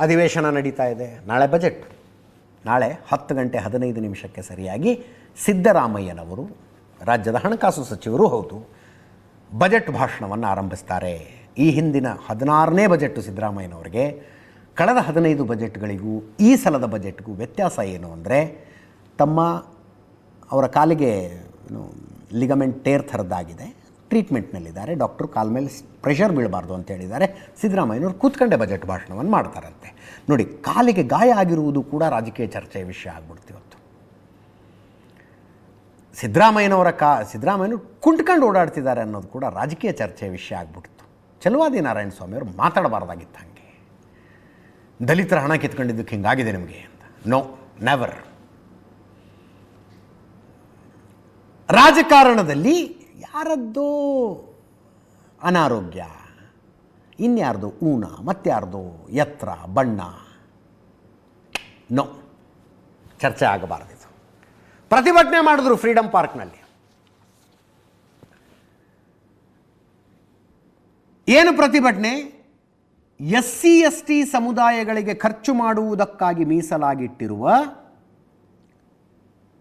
ಅಧಿವೇಶನ ನಡೀತಾ ಇದೆ. ನಾಳೆ ಬಜೆಟ್. ನಾಳೆ 10:15 ಸರಿಯಾಗಿ ಸಿದ್ದರಾಮಯ್ಯನವರು, ರಾಜ್ಯದ ಹಣಕಾಸು ಸಚಿವರು ಹೌದು, ಬಜೆಟ್ ಭಾಷಣವನ್ನು ಆರಂಭಿಸ್ತಾರೆ. ಈ ಹಿಂದಿನ 16ನೇ ಬಜೆಟ್ ಸಿದ್ದರಾಮಯ್ಯನವರಿಗೆ. ಕಳೆದ 15 ಬಜೆಟ್ಗಳಿಗೂ ಈ ಸಲದ ಬಜೆಟ್ಗೂ ವ್ಯತ್ಯಾಸ ಏನು ಅಂದರೆ, ಅವರ ಕಾಲಿಗೆ ಲಿಗಮೆಂಟ್ ಟೇರ್ ಥರದ್ದಾಗಿದೆ, ಟ್ರೀಟ್ಮೆಂಟ್ನಲ್ಲಿದ್ದಾರೆ. ಡಾಕ್ಟ್ರು ಕಾಲ ಮೇಲೆ ಪ್ರೆಷರ್ ಬೀಳಬಾರ್ದು ಅಂತ ಹೇಳಿದ್ದಾರೆ. ಸಿದ್ದರಾಮಯ್ಯನವರು ಕೂತ್ಕೊಂಡೆ ಬಜೆಟ್ ಭಾಷಣವನ್ನು ಮಾಡ್ತಾರಂತೆ. ನೋಡಿ, ಕಾಲಿಗೆ ಗಾಯ ಆಗಿರುವುದು ಕೂಡ ರಾಜಕೀಯ ಚರ್ಚೆಯ ವಿಷಯ ಆಗ್ಬಿಡ್ತು ಇವತ್ತು. ಸಿದ್ದರಾಮಯ್ಯನವರು ಕುಂಟ್ಕೊಂಡು ಓಡಾಡ್ತಿದ್ದಾರೆ ಅನ್ನೋದು ಕೂಡ ರಾಜಕೀಯ ಚರ್ಚೆಯ ವಿಷಯ ಆಗ್ಬಿಡ್ತು. ಚಲುವಾದಿ ನಾರಾಯಣ ಸ್ವಾಮಿಯವರು ಮಾತಾಡಬಾರ್ದಾಗಿತ್ತು ಹಾಗೆ. ದಲಿತರ ಹಣ ಕಿತ್ಕೊಂಡಿದ್ದಕ್ಕೆ ಹಿಂಗಾಗಿದೆ ನಿಮಗೆ ಅಂತ. No, never. ರಾಜಕಾರಣದಲ್ಲಿ ಯಾರದ್ದೋ ಅನಾರೋಗ್ಯ, ಇನ್ಯಾರ್ದು ಊನ, ಮತ್ತಾರ್ದು ಎತ್ತರ, ಬಣ್ಣ, ನೋ, ಚರ್ಚೆ ಆಗಬಾರ್ದಿತ್ತು. ಪ್ರತಿಭಟನೆ ಮಾಡಿದ್ರು ಫ್ರೀಡಂ ಪಾರ್ಕ್ನಲ್ಲಿ. ಏನು ಪ್ರತಿಭಟನೆ? SC ST ಸಮುದಾಯಗಳಿಗೆ ಖರ್ಚು ಮಾಡುವುದಕ್ಕಾಗಿ ಮೀಸಲಾಗಿಟ್ಟಿರುವ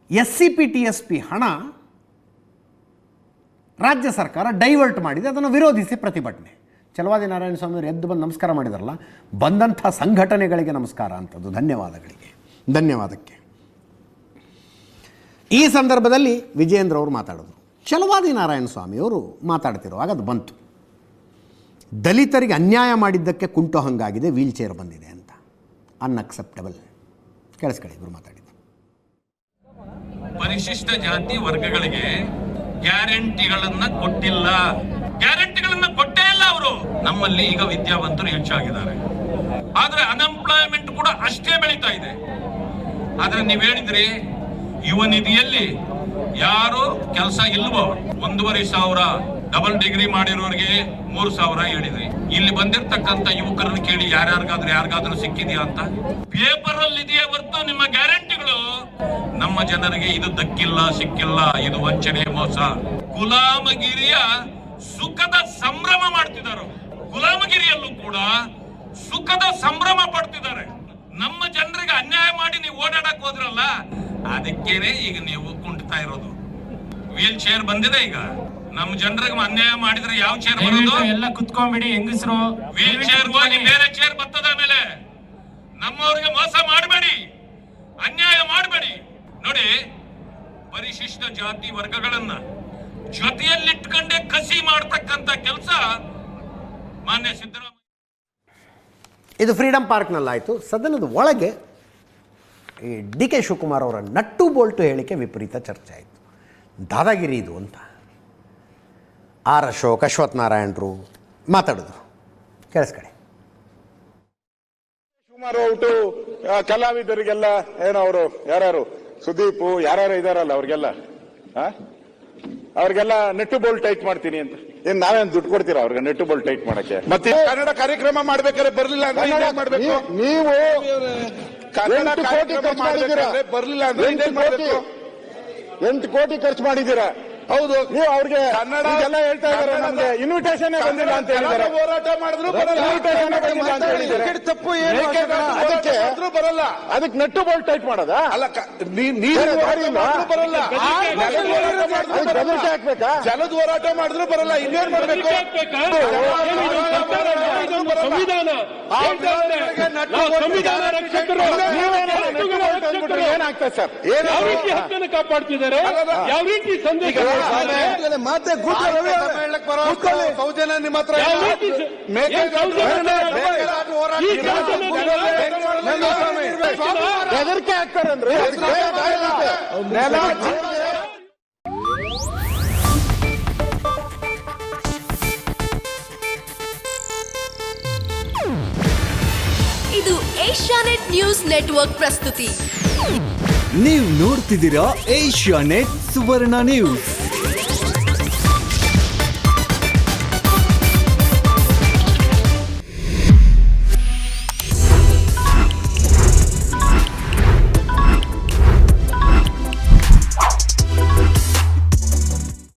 SCP TSP ಹಣ ರಾಜ್ಯ ಸರ್ಕಾರ ಡೈವರ್ಟ್ ಮಾಡಿದೆ. ಅದನ್ನು ವಿರೋಧಿಸಿ ಪ್ರತಿಭಟನೆ. ಚಲವಾದಿ ನಾರಾಯಣ ಸ್ವಾಮಿಯವರು ಎದ್ದು ಬಂದು ನಮಸ್ಕಾರ ಮಾಡಿದಾರಲ್ಲ, ಬಂದಂಥ ಸಂಘಟನೆಗಳಿಗೆ ನಮಸ್ಕಾರ ಅಂತದ್ದು. ಧನ್ಯವಾದಕ್ಕೆ. ಈ ಸಂದರ್ಭದಲ್ಲಿ ವಿಜಯೇಂದ್ರ ಅವರು ಮಾತಾಡಿದ್ರು. ಚಲವಾದಿ ನಾರಾಯಣ ಸ್ವಾಮಿಯವರು ಮಾತಾಡ್ತಿರುವಾಗ ಅದು ಬಂತು. ದಲಿತರಿಗೆ ಅನ್ಯಾಯ ಮಾಡಿದ್ದಕ್ಕೆ ಕುಂಟು ಹಂಗಾಗಿದೆ, ವೀಲ್ ಚೇರ್ ಬಂದಿದೆ ಅಂತ. ಅನ್ಅಕ್ಸೆಪ್ಟಬಲ್. ಕೇಳಿಸ್ಕೊಳ್ಳಿ ಇವರು ಮಾತಾಡಿದ್ದು. ಪರಿಶಿಷ್ಟ ಜಾತಿ ವರ್ಗಗಳಿಗೆ ಗ್ಯಾರಂಟಿಗಳನ್ನ ಕೊಟ್ಟೇ ಇಲ್ಲ ಅವರು. ನಮ್ಮಲ್ಲಿ ಈಗ ವಿದ್ಯಾವಂತರು ಹೆಚ್ಚಾಗಿದ್ದಾರೆ, ಆದ್ರೆ ಅನ್ಎಂಪ್ಲಾಯ್ಮೆಂಟ್ ಕೂಡ ಅಷ್ಟೇ ಬೆಳೀತಾ ಇದೆ. ಆದ್ರೆ ನೀವ್ ಹೇಳಿದ್ರಿ ಯುವ ನಿಧಿಯಲ್ಲಿ ಯಾರು ಕೆಲಸ ಇಲ್ವೋ 1,500 ಡಬಲ್ ಡಿಗ್ರಿ ಮಾಡಿರೋರಿಗೆ 3,000 ಹೇಳಿದ್ರಿ. ಇಲ್ಲಿ ಬಂದಿರತಕ್ಕಂತ ಯುವಕರನ್ನು ಕೇಳಿ ಯಾರಿಗಾದ್ರೂ ಸಿಕ್ಕಿದ್ಯಾ ಅಂತ. ಪೇಪರ್ ಅಲ್ಲಿ ಇದೆಯೇ ಹೊರತು ನಿಮ್ಮ ಗ್ಯಾರಂಟಿಗಳು ನಮ್ಮ ಜನರಿಗೆ ಇದು ದಕ್ಕಿಲ್ಲ, ಸಿಕ್ಕಿಲ್ಲ. ಇದು ವಂಚನೆ, ಮೋಸ. ಗುಲಾಮಗಿರಿಯ ಸುಖದ ಸಂಭ್ರಮ ಮಾಡ್ತಿದ್ದಾರೆ. ಗುಲಾಮಗಿರಿಯಲ್ಲೂ ಕೂಡ ಸುಖದ ಸಂಭ್ರಮ ಪಡ್ತಿದ್ದಾರೆ. ನಮ್ಮ ಜನರಿಗೆ ಅನ್ಯಾಯ ಮಾಡಿ ನೀವು ಓಡಾಡಕ್ ಹೋದ್ರಲ್ಲ, ಅದಕ್ಕೇನೆ ಈಗ ನೀವು ಕುಂಟ್ತಾ ಇರೋದು. ವೀಲ್ ಚೇರ್ ಬಂದಿದೆ ಈಗ. ನಮ್ಮ ಜನರಿಗೆ ಅನ್ಯಾಯ ಮಾಡಿದ್ರೆ ಯಾವ ಚೇರ್ ಬರೋದು? ಎಲ್ಲ ಕುತ್ಕೊಂಡ್ಬಿಡಿ ಹೆಂಗಸರು. ವೀಲ್ ಚೇರ್ ಹೋಗಿ ಬೇರೆ ಚೇರ್ ಬರ್ತದ. ಮೇಲೆ ನಮ್ಮವ್ರಿಗೆ ಮೋಸ ಮಾಡಬೇಡಿ, ಅನ್ಯಾಯ ಮಾಡಬೇಡಿ. ನೋಡಿ, ಪರಿಶಿಷ್ಟ ಜಾತಿ ವರ್ಗಗಳನ್ನ ಜೊತೆಯಲ್ಲಿಟ್ಕೊಂಡೆ ಕಸಿ ಮಾಡ್ತಕ್ಕಂಥ ಕೆಲಸ ಮಾನ್ಯ ಸಿದ್ದರಾಮಯ್ಯ. ಇದು ಫ್ರೀಡಂ ಪಾರ್ಕ್ನಲ್ಲಾಯಿತು. ಸದನದ ಒಳಗೆ ಈ DK ಶಿವಕುಮಾರ್ ಅವರ ನಟ್ಟು ಬೋಲ್ಟು ಹೇಳಿಕೆ ವಿಪರೀತ ಚರ್ಚೆ ಆಯಿತು. ದಾದಾಗಿರಿ ಇದು ಅಂತ ಆರ್ ಅಶೋಕ್, ಅಶ್ವಥ್ ನಾರಾಯಣರು ಮಾತಾಡಿದ್ರು. ಕೇಳಿಸ್ಕೊಳ್ಳಿ. ಶಿವಕುಮಾರ್ ಔಟು ಕಲಾವಿದರಿಗೆಲ್ಲ ಏನೋ ಅವರು ಯಾರು ಸುದೀಪ್ ಯಾರು ಇದಾರಲ್ಲ ಅವ್ರಿಗೆಲ್ಲ ನೆಟ್ಟು ಬೋಲ್ಟ್ ಟೈಟ್ ಮಾಡ್ತೀನಿ ಅಂತ. ಏನ್ ನಾವೇನ್ ದುಡ್ಡು ಕೊಡ್ತೀರಾ ಅವ್ರಿಗೆ ನೆಟ್ಟು ಬೋಲ್ಟ್ ಟೈಟ್ ಮಾಡಕ್ಕೆ? ಮತ್ತೆ ಕನ್ನಡ ಕಾರ್ಯಕ್ರಮ ಮಾಡ್ಬೇಕಾದ್ರೆ ಬರ್ಲಿಲ್ಲ ಅಂದ್ರೆ ಮಾಡ್ಬೇಕು. ನೀವು ಕನ್ನಡ ಕಾರ್ಯಕ್ರಮ ಮಾಡ್ಬೇಕಾದ್ರೆ ಬರ್ಲಿಲ್ಲ ಅಂದ್ರೆ 8 ಕೋಟಿ ಖರ್ಚು ಮಾಡಿದ್ದೀರಾ. ಹೌದು, ನೀವು ಅವ್ರಿಗೆ ಕನ್ನಡ ಎಲ್ಲ ಹೇಳ್ತಾ ಇದ್ದಾರೆ. ನಮ್ಗೆ ಇನ್ವಿಟೇಷನ್ ಬಂದಿಲ್ಲ ಅಂತ ಹೇಳಿದ್ದಾರೆ. ಹೋರಾಟ ಮಾಡಿದ್ರು ತಪ್ಪು ಏನು ಬರಲ್ಲ. ಅದಕ್ಕೆ ನೆಟ್ಟು ಬೋಲ್ಟ್ ಟೈಟ್ ಮಾಡೋದ ಅಲ್ಲ. ಬರಲ್ಲ. ಹಾಕ್ಬೇಕಾ? ಜಲದ ಹೋರಾಟ ಮಾಡಿದ್ರು ಬರಲ್ಲ. ಇನ್ನೇನ್ ಮಾಡ್ಬೇಕು? ಏನಾಗ್ತದೆ ಸರ್? ಯಾವ ರೀತಿ ಹಕ್ಕನ್ನು ಕಾಪಾಡ್ತಿದ್ದಾರೆ, ಯಾವ ರೀತಿ ಸಂದೇಶ ಮತ್ತೆ ಸೌಜನ್ಯ ನಿಮ್ಮ ಹತ್ರ ಹೆದರಿಕೆ ಆಗ್ತಾರಂದ್ರೆ ಇದು ಏಷ್ಯಾನೆಟ್ ನ್ಯೂಸ್ ನೆಟ್ವರ್ಕ್ ಪ್ರಸ್ತುತಿ. ನೀವು ನೋಡ್ತಿದ್ದೀರಾ ಏಷ್ಯಾನೆಟ್ ಸುವರ್ಣ ನ್ಯೂಸ್.